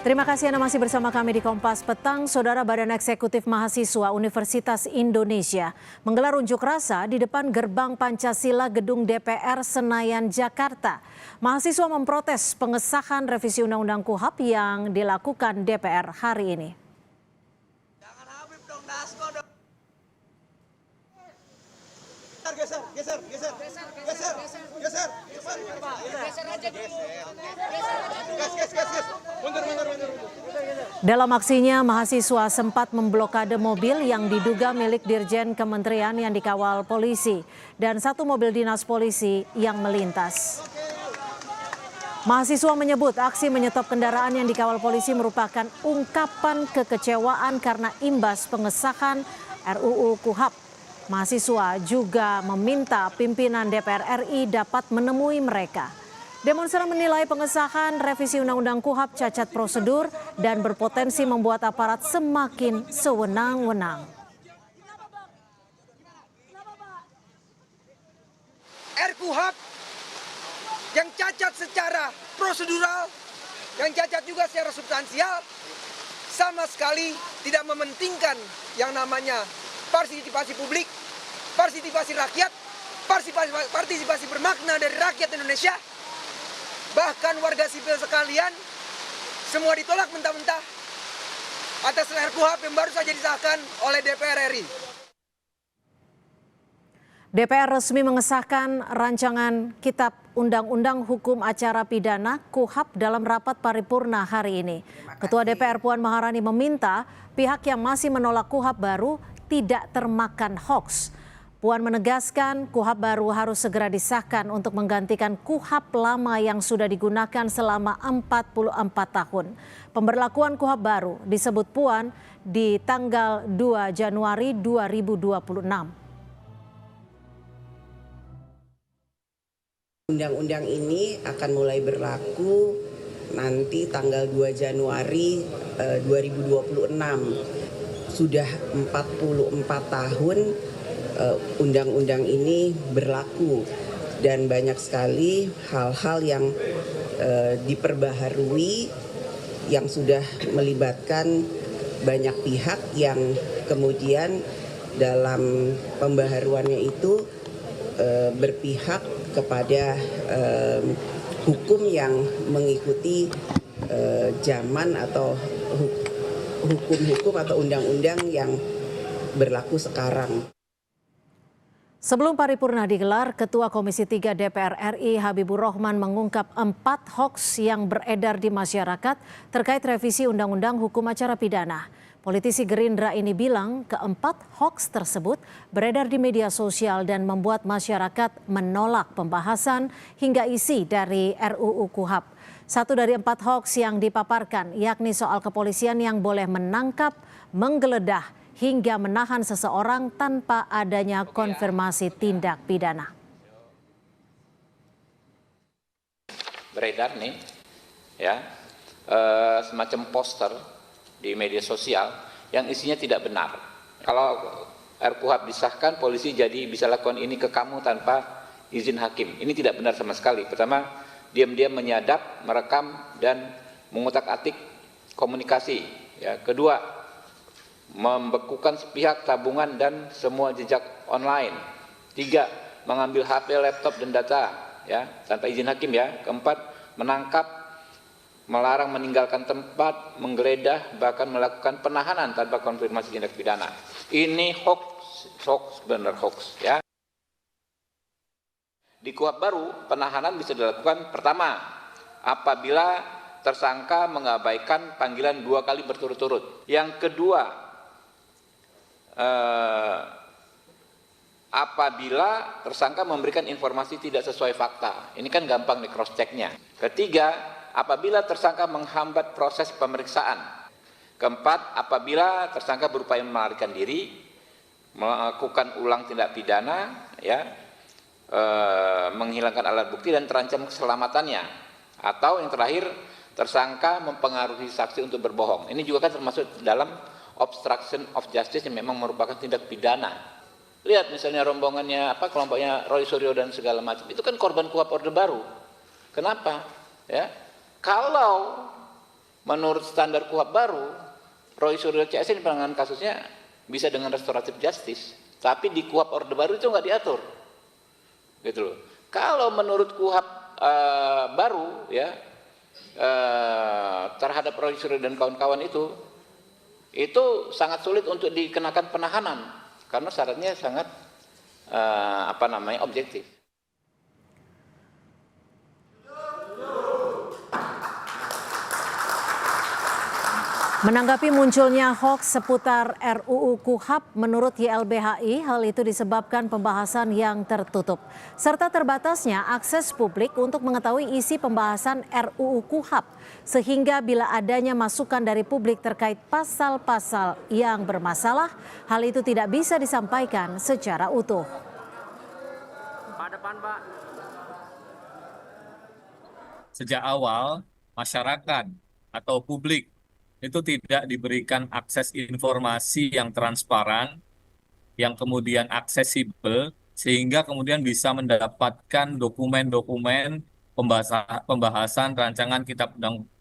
Terima kasih Anda masih bersama kami di Kompas Petang. Saudara, Badan Eksekutif Mahasiswa Universitas Indonesia menggelar unjuk rasa di depan gerbang Pancasila Gedung DPR Senayan, Jakarta. Mahasiswa memprotes pengesahan revisi Undang-Undang KUHP yang dilakukan DPR hari ini. Jangan Habib dong, Dasko dong. Geser aja dulu. Mundur. Dalam aksinya, mahasiswa sempat memblokade mobil yang diduga milik Dirjen Kementerian yang dikawal polisi dan satu mobil dinas polisi yang melintas. Mahasiswa menyebut aksi menyetop kendaraan yang dikawal polisi merupakan ungkapan kekecewaan karena imbas pengesahan RUU KUHP. Mahasiswa juga meminta pimpinan DPR RI dapat menemui mereka. Demonstran menilai pengesahan revisi Undang-Undang KUHP cacat prosedur dan berpotensi membuat aparat semakin sewenang-wenang. RKUHP yang cacat secara prosedural, yang cacat juga secara substansial, sama sekali tidak mementingkan yang namanya partisipasi publik, partisipasi rakyat, partisipasi bermakna dari rakyat Indonesia. Bahkan warga sipil sekalian semua ditolak mentah-mentah atas RKUHP yang baru saja disahkan oleh DPR RI. DPR resmi mengesahkan rancangan Kitab Undang-Undang Hukum Acara Pidana KUHP dalam rapat paripurna hari ini. Ketua DPR Puan Maharani meminta pihak yang masih menolak KUHP baru tidak termakan hoaks. Puan menegaskan KUHP baru harus segera disahkan untuk menggantikan KUHP lama yang sudah digunakan selama 44 tahun. Pemberlakuan KUHP baru disebut Puan di tanggal 2 Januari 2026. Undang-undang ini akan mulai berlaku nanti tanggal 2 Januari 2026. Sudah 44 tahun undang-undang ini berlaku dan banyak sekali hal-hal yang diperbaharui yang sudah melibatkan banyak pihak yang kemudian dalam pembaharuannya itu berpihak kepada hukum yang mengikuti zaman atau hukum-hukum atau undang-undang yang berlaku sekarang. Sebelum paripurna digelar, Ketua Komisi 3 DPR RI Habibur Rahman mengungkap 4 hoaks yang beredar di masyarakat terkait revisi Undang-Undang Hukum Acara Pidana. Politisi Gerindra ini bilang keempat hoaks tersebut beredar di media sosial dan membuat masyarakat menolak pembahasan hingga isi dari RUU KUHP. Satu dari 4 hoaks yang dipaparkan yakni soal kepolisian yang boleh menangkap, menggeledah, hingga menahan seseorang tanpa adanya konfirmasi tindak pidana. Beredar nih, ya, semacam poster di media sosial yang isinya tidak benar. Kalau RKUHP disahkan, polisi jadi bisa lakukan ini ke kamu tanpa izin hakim. Ini tidak benar sama sekali. Pertama, diam-diam menyadap, merekam, dan mengutak-atik komunikasi. Ya. Kedua, membekukan sepihak tabungan dan semua jejak online. 3, mengambil HP, laptop, dan data ya tanpa izin hakim ya. Keempat, menangkap, melarang meninggalkan tempat, menggeledah, bahkan melakukan penahanan tanpa konfirmasi tindak pidana. Ini hoax, benar hoax ya. Di KUHP baru, penahanan bisa dilakukan pertama, apabila tersangka mengabaikan panggilan 2 kali berturut-turut. Yang kedua, apabila tersangka memberikan informasi tidak sesuai fakta. Ini kan gampang di cross checknya. Ketiga, apabila tersangka menghambat proses pemeriksaan. Keempat, apabila tersangka berupaya melarikan diri, melakukan ulang tindak pidana, ya, menghilangkan alat bukti dan terancam keselamatannya. Atau yang terakhir, tersangka mempengaruhi saksi untuk berbohong. Ini juga kan termasuk dalam obstruction of justice yang memang merupakan tindak pidana. Lihat misalnya rombongannya kelompoknya Roy Suryo dan segala macam. Itu kan korban KUHP Orde Baru. Kenapa? Ya. Kalau menurut standar KUHP baru, Roy Suryo CS ini penanganan kasusnya bisa dengan restoratif justice, tapi di KUHP Orde Baru itu nggak diatur, gitu loh. Kalau menurut KUHP baru ya terhadap Roy Suryo dan kawan-kawan itu sangat sulit untuk dikenakan penahanan karena syaratnya sangat objektif. Menanggapi munculnya hoaks seputar RUU KUHP, menurut YLBHI, hal itu disebabkan pembahasan yang tertutup, serta terbatasnya akses publik untuk mengetahui isi pembahasan RUU KUHP, sehingga bila adanya masukan dari publik terkait pasal-pasal yang bermasalah, hal itu tidak bisa disampaikan secara utuh. Sejak awal, masyarakat atau publik itu tidak diberikan akses informasi yang transparan, yang kemudian aksesibel, sehingga kemudian bisa mendapatkan dokumen-dokumen pembahasan rancangan Kitab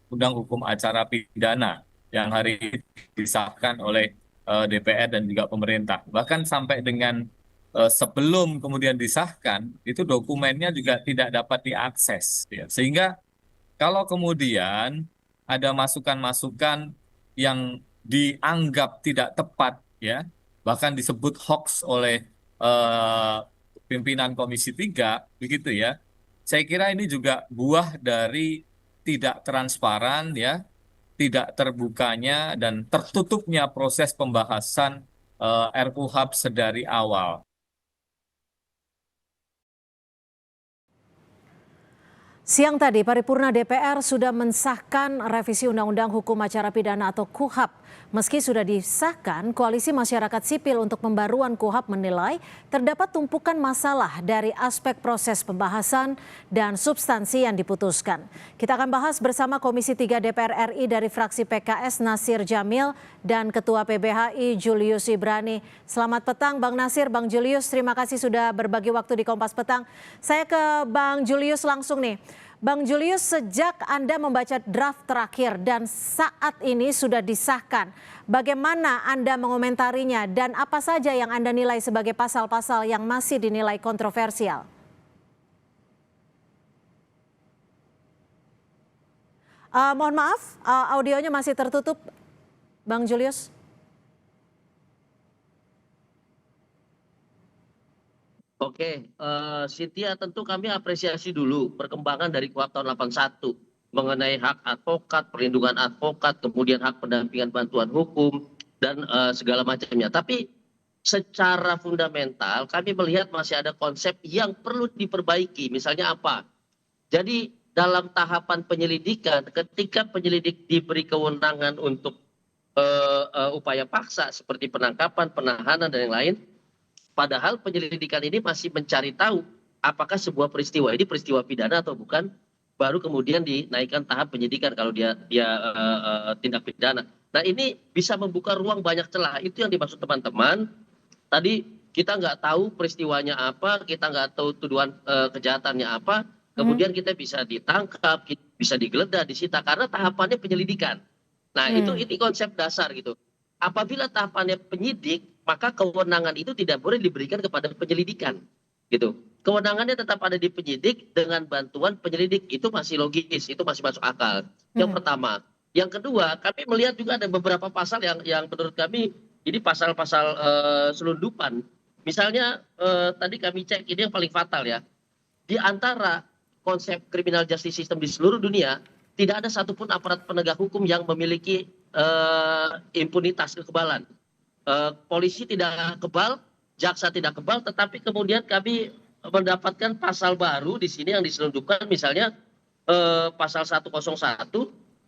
Undang Hukum Acara Pidana yang hari ini disahkan oleh DPR dan juga pemerintah. Bahkan sampai dengan sebelum kemudian disahkan, itu dokumennya juga tidak dapat diakses. Ya. Sehingga kalau kemudian ada masukan-masukan yang dianggap tidak tepat, ya, bahkan disebut hoax oleh pimpinan Komisi 3, begitu ya. Saya kira ini juga buah dari tidak transparan, ya, tidak terbukanya dan tertutupnya proses pembahasan RUHP sedari awal. Siang tadi, paripurna DPR sudah mensahkan revisi Undang-Undang Hukum Acara Pidana atau KUHP. Meski sudah disahkan, Koalisi Masyarakat Sipil untuk Pembaruan KUHP menilai terdapat tumpukan masalah dari aspek proses pembahasan dan substansi yang diputuskan. Kita akan bahas bersama Komisi 3 DPR RI dari fraksi PKS Nasir Jamil dan Ketua PBHI Julius Ibrani. Selamat petang Bang Nasir, Bang Julius, terima kasih sudah berbagi waktu di Kompas Petang. Saya ke Bang Julius langsung nih. Bang Julius, sejak Anda membaca draft terakhir dan saat ini sudah disahkan, bagaimana Anda mengomentarinya dan apa saja yang Anda nilai sebagai pasal-pasal yang masih dinilai kontroversial? Mohon maaf, audionya masih tertutup, Bang Julius. Oke, Cynthia, tentu kami apresiasi dulu perkembangan dari KUHP tahun 81 mengenai hak advokat, perlindungan advokat, kemudian hak pendampingan bantuan hukum, dan segala macamnya. Tapi secara fundamental kami melihat masih ada konsep yang perlu diperbaiki. Misalnya apa? Jadi dalam tahapan penyelidikan, ketika penyelidik diberi kewenangan untuk upaya paksa seperti penangkapan, penahanan, dan yang lain, padahal penyelidikan ini masih mencari tahu apakah sebuah peristiwa ini peristiwa pidana atau bukan, baru kemudian dinaikkan tahap penyidikan kalau dia tindak pidana. Nah, ini bisa membuka ruang banyak celah. Itu yang dimaksud teman-teman. Tadi kita nggak tahu peristiwanya apa, kita nggak tahu tuduhan kejahatannya apa, kemudian kita bisa ditangkap, bisa digeledah, disita karena tahapannya penyelidikan. Nah, ini konsep dasar gitu. Apabila tahapannya penyidik, maka kewenangan itu tidak boleh diberikan kepada penyelidikan, gitu. Kewenangannya tetap ada di penyidik dengan bantuan penyelidik, itu masih logis, itu masih masuk akal. Yang pertama. Yang kedua, kami melihat juga ada beberapa pasal yang menurut kami ini pasal-pasal selundupan. Misalnya tadi kami cek ini yang paling fatal ya. Di antara konsep criminal justice system di seluruh dunia, tidak ada satupun aparat penegak hukum yang memiliki impunitas, kekebalan. Polisi tidak kebal, jaksa tidak kebal, tetapi kemudian kami mendapatkan pasal baru di sini yang diselundupkan, misalnya pasal 101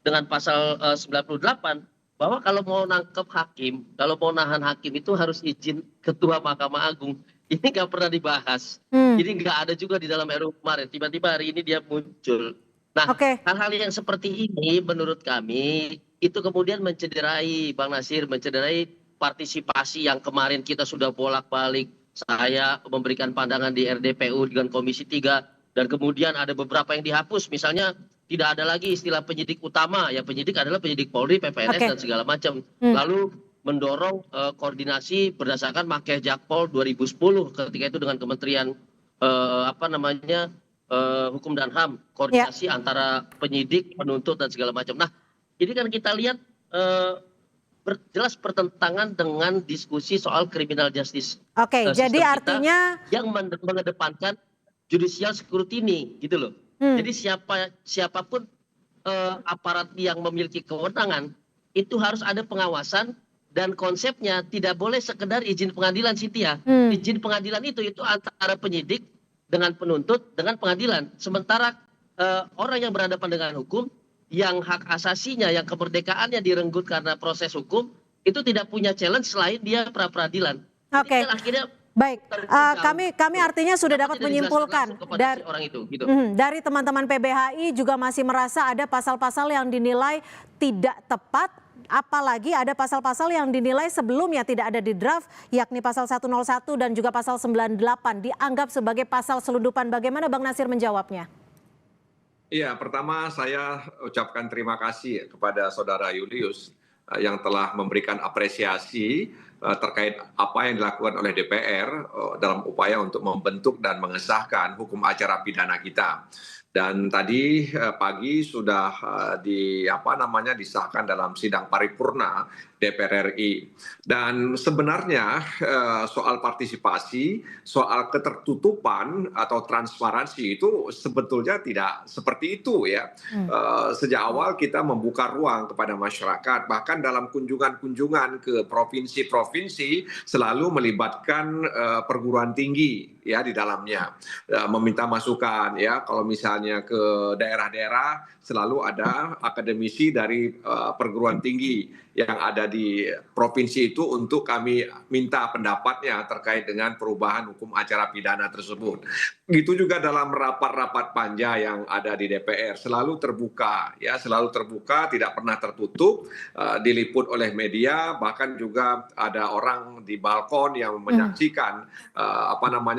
dengan pasal 98, bahwa kalau mau nangkep hakim, kalau mau nahan hakim itu harus izin Ketua Mahkamah Agung. Ini nggak pernah dibahas. Ini nggak ada juga di dalam RUU kemarin. Tiba-tiba hari ini dia muncul. Nah, hal-hal yang seperti ini menurut kami itu kemudian mencederai, Bang Nasir, mencederai partisipasi yang kemarin kita sudah bolak-balik. Saya memberikan pandangan di RDPU dengan Komisi 3 dan kemudian ada beberapa yang dihapus. Misalnya tidak ada lagi istilah penyidik utama, ya penyidik adalah penyidik Polri, PPNS Oke. dan segala macam. Lalu mendorong koordinasi berdasarkan Makeh Jakpol 2010 ketika itu dengan Kementerian Hukum dan HAM, koordinasi antara penyidik, penuntut dan segala macam. Nah, ini kan kita lihat jelas bertentangan dengan diskusi soal criminal justice. Oke, Sistem jadi kita artinya yang mengedepankan judicial scrutiny gitu loh. Jadi siapapun aparat yang memiliki kewenangan itu harus ada pengawasan dan konsepnya tidak boleh sekedar izin pengadilan, Cynthia. Izin pengadilan itu antara penyidik dengan penuntut dengan pengadilan. Sementara orang yang berhadapan dengan hukum yang hak asasinya, yang kemerdekaannya direnggut karena proses hukum, itu tidak punya challenge selain dia pra-peradilan. Oke. Jadi kan akhirnya baik, kami artinya sudah dapat menyimpulkan dari teman-teman PBHI juga masih merasa ada pasal-pasal yang dinilai tidak tepat, apalagi ada pasal-pasal yang dinilai sebelumnya tidak ada di draft, yakni pasal 101 dan juga pasal 98 dianggap sebagai pasal selundupan. Bagaimana Bang Nasir menjawabnya? Iya, pertama saya ucapkan terima kasih kepada Saudara Julius yang telah memberikan apresiasi terkait apa yang dilakukan oleh DPR dalam upaya untuk membentuk dan mengesahkan hukum acara pidana kita. Dan tadi pagi sudah disahkan dalam sidang paripurna DPR RI. Dan sebenarnya soal partisipasi, soal ketertutupan atau transparansi itu sebetulnya tidak seperti itu ya. Sejak awal kita membuka ruang kepada masyarakat, bahkan dalam kunjungan-kunjungan ke provinsi-provinsi selalu melibatkan perguruan tinggi ya di dalamnya, meminta masukan ya. Kalau misalnya ke daerah-daerah selalu ada akademisi dari perguruan tinggi yang ada di provinsi itu untuk kami minta pendapatnya terkait dengan perubahan hukum acara pidana tersebut. Begitu juga dalam rapat-rapat panja yang ada di DPR selalu terbuka ya, selalu terbuka, tidak pernah tertutup, diliput oleh media, bahkan juga ada orang di balkon yang menyaksikan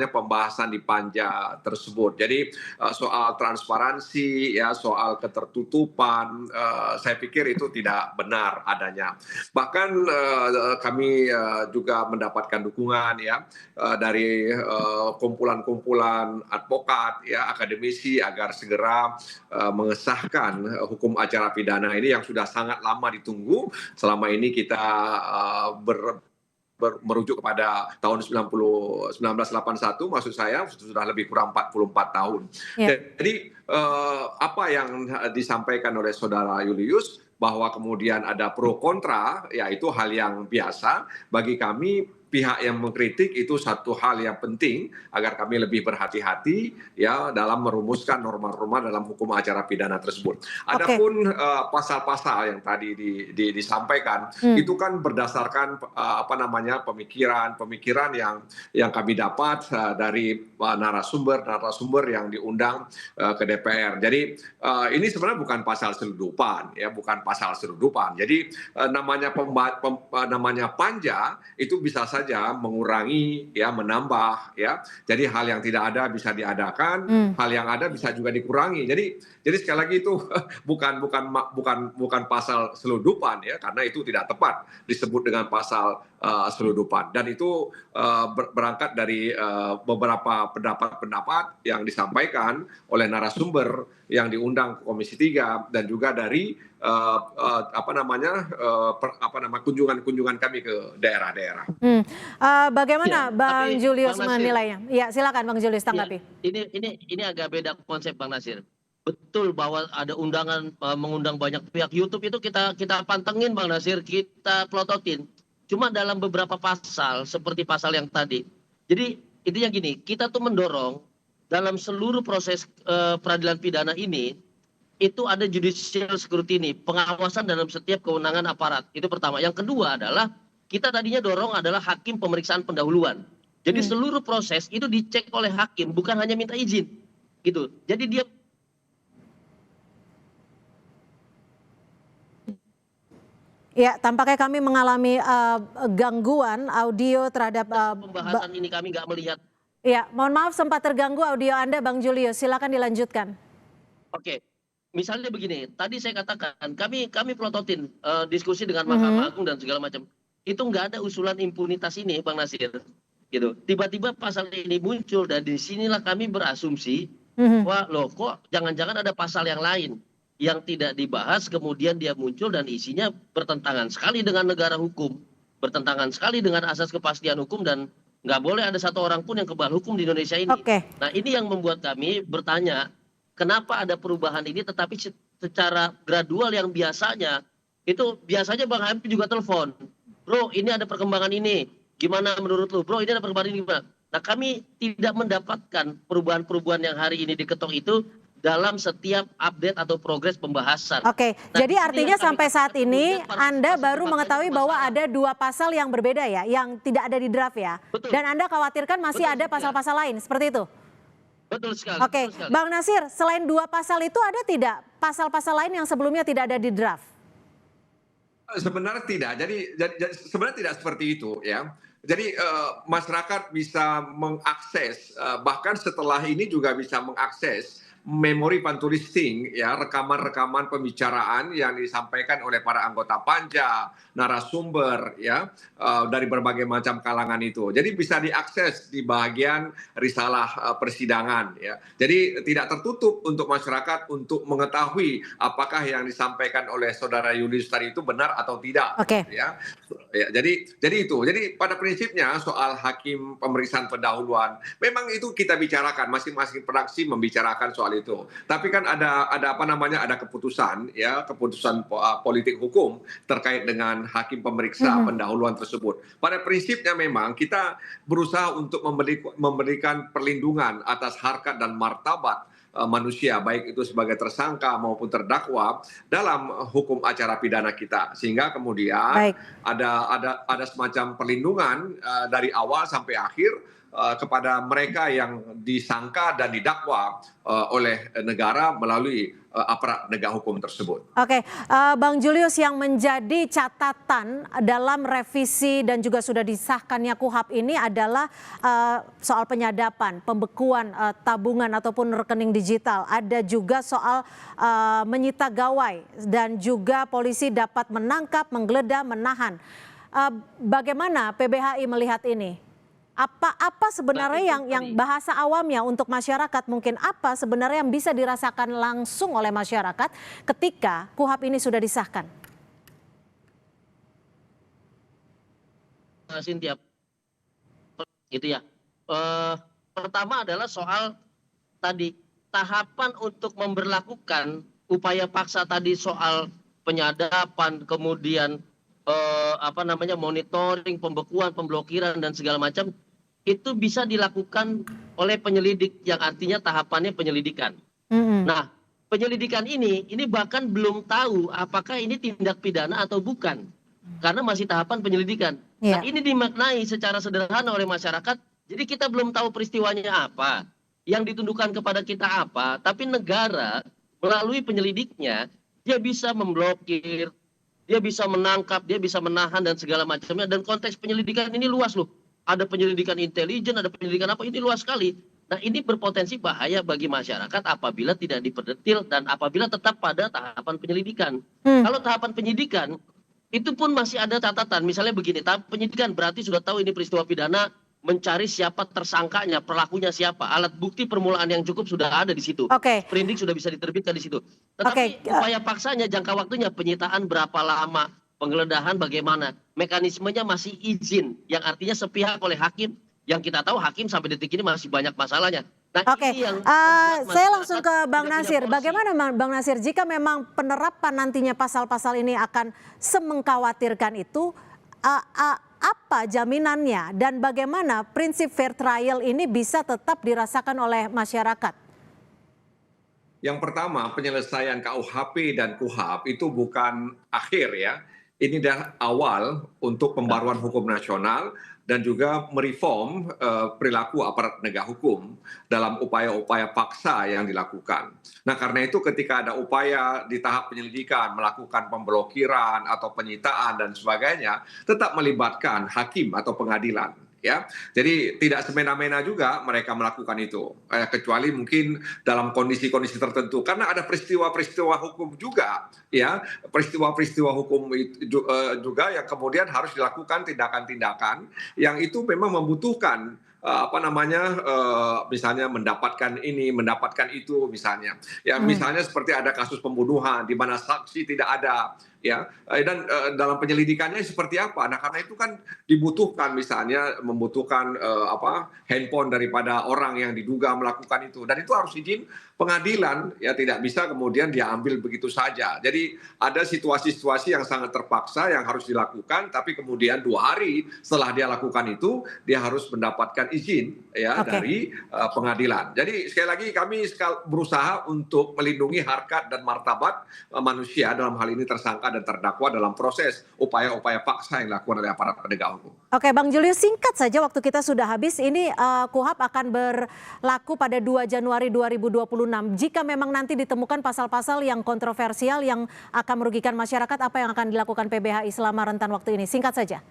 pembahasan di panja tersebut. Jadi soal transparansi ya, soal ketertutupan, saya pikir itu tidak benar adanya. Bahkan kami juga mendapatkan dukungan ya dari kumpulan-kumpulan advokat ya, akademisi agar segera mengesahkan hukum acara pidana ini yang sudah sangat lama ditunggu. Selama ini kita merujuk kepada tahun 1981, maksud saya sudah lebih kurang 44 tahun. Jadi apa yang disampaikan oleh Saudara Julius bahwa kemudian ada pro kontra, ya itu hal yang biasa bagi kami. Pihak yang mengkritik itu satu hal yang penting agar kami lebih berhati-hati ya dalam merumuskan norma-norma dalam hukum acara pidana tersebut. Adapun pasal-pasal yang tadi disampaikan itu kan berdasarkan pemikiran yang kami dapat dari narasumber yang diundang ke DPR. Jadi ini sebenarnya bukan pasal selundupan ya, bukan pasal selundupan. Jadi namanya panja itu bisa saja mengurangi ya, menambah ya. Jadi hal yang tidak ada bisa diadakan, hal yang ada bisa juga dikurangi. Jadi sekali lagi itu bukan pasal selundupan ya, karena itu tidak tepat disebut dengan pasal selundupan. Dan itu berangkat dari beberapa pendapat-pendapat yang disampaikan oleh narasumber yang diundang ke Komisi 3 dan juga dari kunjungan kami ke daerah-daerah. Bagaimana Bang Julius Bang Nasir, menilainya? Ya, silakan Bang Julius tanggapi. Ya, ini agak beda konsep Bang Nasir. Betul bahwa ada undangan mengundang banyak pihak. YouTube itu kita pantengin Bang Nasir, kita plototin. Cuma dalam beberapa pasal seperti pasal yang tadi. Jadi intinya gini, kita tuh mendorong dalam seluruh proses peradilan pidana ini itu ada judicial scrutiny, pengawasan dalam setiap kewenangan aparat. Itu pertama. Yang kedua adalah kita tadinya dorong adalah hakim pemeriksaan pendahuluan. Jadi seluruh proses itu dicek oleh hakim, bukan hanya minta izin. Gitu. Jadi dia Ya, tampaknya kami mengalami gangguan audio terhadap pembahasan ini kami nggak melihat. Ya, mohon maaf sempat terganggu audio Anda Bang Julius. Silakan dilanjutkan. Oke. misalnya begini, tadi saya katakan kami pelototin diskusi dengan Mahkamah Agung dan segala macam. Itu nggak ada usulan impunitas ini, Bang Nasir. Gitu. Tiba-tiba pasal ini muncul dan disinilah kami berasumsi, wah loh kok jangan-jangan ada pasal yang lain yang tidak dibahas, kemudian dia muncul dan isinya bertentangan sekali dengan negara hukum, bertentangan sekali dengan asas kepastian hukum, dan nggak boleh ada satu orang pun yang kebal hukum di Indonesia ini. Nah ini yang membuat kami bertanya, kenapa ada perubahan ini tetapi secara gradual yang biasanya Bang Habib juga telepon, bro ini ada perkembangan ini, gimana menurut lu, bro ini ada perkembangan ini gimana? Nah kami tidak mendapatkan perubahan-perubahan yang hari ini diketok itu dalam setiap update atau progres pembahasan. Nah, jadi artinya sampai saat ini Anda baru mengetahui bahwa ada 2 pasal yang berbeda ya, yang tidak ada di draft ya. Betul. Dan Anda khawatirkan masih ada pasal-pasal lain, seperti itu? Betul sekali. Oke, Bang Nasir, selain 2 pasal itu ada tidak pasal-pasal lain yang sebelumnya tidak ada di draft? Sebenarnya tidak. Jadi sebenarnya tidak seperti itu ya. Jadi masyarakat bisa mengakses, bahkan setelah ini juga bisa mengakses memori pantulisting, ya, rekaman-rekaman pembicaraan yang disampaikan oleh para anggota panja, narasumber, ya, dari berbagai macam kalangan itu. Jadi bisa diakses di bagian risalah persidangan, ya. Jadi tidak tertutup untuk masyarakat untuk mengetahui apakah yang disampaikan oleh saudara Julius tadi itu benar atau tidak. Ya. Ya, jadi itu. Jadi pada prinsipnya soal hakim pemeriksaan pendahuluan, memang itu kita bicarakan, masing-masing fraksi membicarakan soal itu. Tapi kan ada apa namanya, ada keputusan, ya, keputusan politik hukum terkait dengan hakim pemeriksa pendahuluan tersebut. Pada prinsipnya memang kita berusaha untuk memberikan perlindungan atas harkat dan martabat manusia, baik itu sebagai tersangka maupun terdakwa dalam hukum acara pidana kita, sehingga kemudian ada semacam perlindungan dari awal sampai akhir kepada mereka yang disangka dan didakwa oleh negara melalui aparat penegak hukum tersebut. Oke, Bang Julius, yang menjadi catatan dalam revisi dan juga sudah disahkannya KUHP ini adalah soal penyadapan, pembekuan tabungan ataupun rekening digital. Ada juga soal menyita gawai dan juga polisi dapat menangkap, menggeledah, menahan. Bagaimana PBHI melihat ini? Apa sebenarnya yang bahasa awamnya untuk masyarakat, mungkin apa sebenarnya yang bisa dirasakan langsung oleh masyarakat ketika KUHP ini sudah disahkan? Cynthia, itu ya. Pertama adalah soal tadi tahapan untuk memberlakukan upaya paksa tadi, soal penyadapan, kemudian monitoring, pembekuan, pemblokiran dan segala macam, itu bisa dilakukan oleh penyelidik, yang artinya tahapannya penyelidikan. Nah, penyelidikan ini bahkan belum tahu apakah ini tindak pidana atau bukan, karena masih tahapan penyelidikan. Nah, ini dimaknai secara sederhana oleh masyarakat. Jadi kita belum tahu peristiwanya apa, yang ditundukkan kepada kita apa, tapi negara melalui penyelidiknya dia bisa memblokir, dia bisa menangkap, dia bisa menahan dan segala macamnya. Dan konteks penyelidikan ini luas loh. Ada penyelidikan intelijen, ada penyelidikan apa, ini luas sekali. Nah, ini berpotensi bahaya bagi masyarakat apabila tidak diperdetil dan apabila tetap pada tahapan penyelidikan. Kalau tahapan penyidikan itu pun masih ada catatan. Misalnya begini, tahap penyidikan berarti sudah tahu ini peristiwa pidana, mencari siapa tersangkanya, pelakunya siapa, alat bukti permulaan yang cukup sudah ada di situ. Sprindik sudah bisa diterbitkan di situ. Tetapi upaya paksanya, jangka waktunya, penyitaan berapa lama, penggeledahan bagaimana, mekanismenya masih izin, yang artinya sepihak oleh hakim, yang kita tahu hakim sampai detik ini masih banyak masalahnya. Nah, ini yang saya langsung ke Bang Nasir. Bagaimana Bang Nasir, jika memang penerapan nantinya pasal-pasal ini akan semengkhawatirkan itu, apa jaminannya dan bagaimana prinsip fair trial ini bisa tetap dirasakan oleh masyarakat? Yang pertama, penyelesaian KUHP dan KUHP itu bukan akhir, ya. Ini adalah awal untuk pembaruan hukum nasional dan juga mereform perilaku aparat penegak hukum dalam upaya-upaya paksa yang dilakukan. Nah, karena itu ketika ada upaya di tahap penyelidikan melakukan pemblokiran atau penyitaan dan sebagainya, tetap melibatkan hakim atau pengadilan. ya. Jadi tidak semena-mena juga mereka melakukan itu, kecuali mungkin dalam kondisi-kondisi tertentu, karena ada peristiwa-peristiwa hukum juga, ya, peristiwa-peristiwa hukum juga yang kemudian harus dilakukan tindakan-tindakan yang itu memang membutuhkan misalnya mendapatkan ini, mendapatkan itu, misalnya. Ya, misalnya seperti ada kasus pembunuhan di mana saksi tidak ada, ya, dan dalam penyelidikannya seperti apa. Nah, karena itu kan dibutuhkan, misalnya membutuhkan handphone daripada orang yang diduga melakukan itu, dan itu harus izin pengadilan, ya, tidak bisa kemudian dia ambil begitu saja. Jadi ada situasi-situasi yang sangat terpaksa yang harus dilakukan, tapi kemudian 2 hari setelah dia lakukan itu, dia harus mendapatkan izin, ya, dari pengadilan. Jadi sekali lagi kami berusaha untuk melindungi harkat dan martabat manusia, dalam hal ini tersangka dan terdakwa, dalam proses upaya-upaya paksa yang dilakukan oleh aparat penegak hukum. Oke, Bang Julius, singkat saja, waktu kita sudah habis. Ini KUHP akan berlaku pada 2 Januari 2026. Jika memang nanti ditemukan pasal-pasal yang kontroversial yang akan merugikan masyarakat, apa yang akan dilakukan PBHI selama rentan waktu ini? Singkat saja.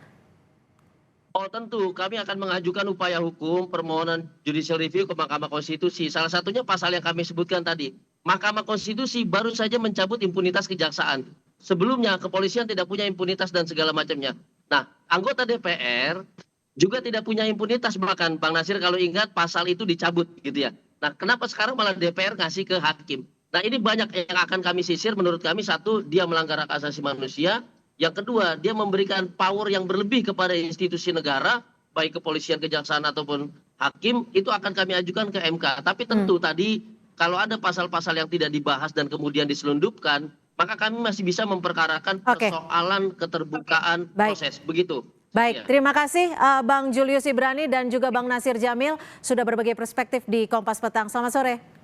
Oh, tentu kami akan mengajukan upaya hukum permohonan judicial review ke Mahkamah Konstitusi. Salah satunya pasal yang kami sebutkan tadi. Mahkamah Konstitusi baru saja mencabut impunitas kejaksaan. Sebelumnya kepolisian tidak punya impunitas dan segala macamnya. Nah, anggota DPR juga tidak punya impunitas, bahkan Bang Nasir kalau ingat pasal itu dicabut gitu ya. Nah, kenapa sekarang malah DPR ngasih ke hakim? Nah, ini banyak yang akan kami sisir. Menurut kami, satu, dia melanggar hak asasi manusia. Yang kedua, dia memberikan power yang berlebih kepada institusi negara, baik kepolisian, kejaksaan ataupun hakim, itu akan kami ajukan ke MK. Tapi tentu tadi kalau ada pasal-pasal yang tidak dibahas dan kemudian diselundupkan, maka kami masih bisa memperkarakan persoalan keterbukaan proses. Begitu. Baik, terima kasih Bang Julius Ibrani dan juga Bang Nasir Jamil sudah berbagi perspektif di Kompas Petang. Selamat sore.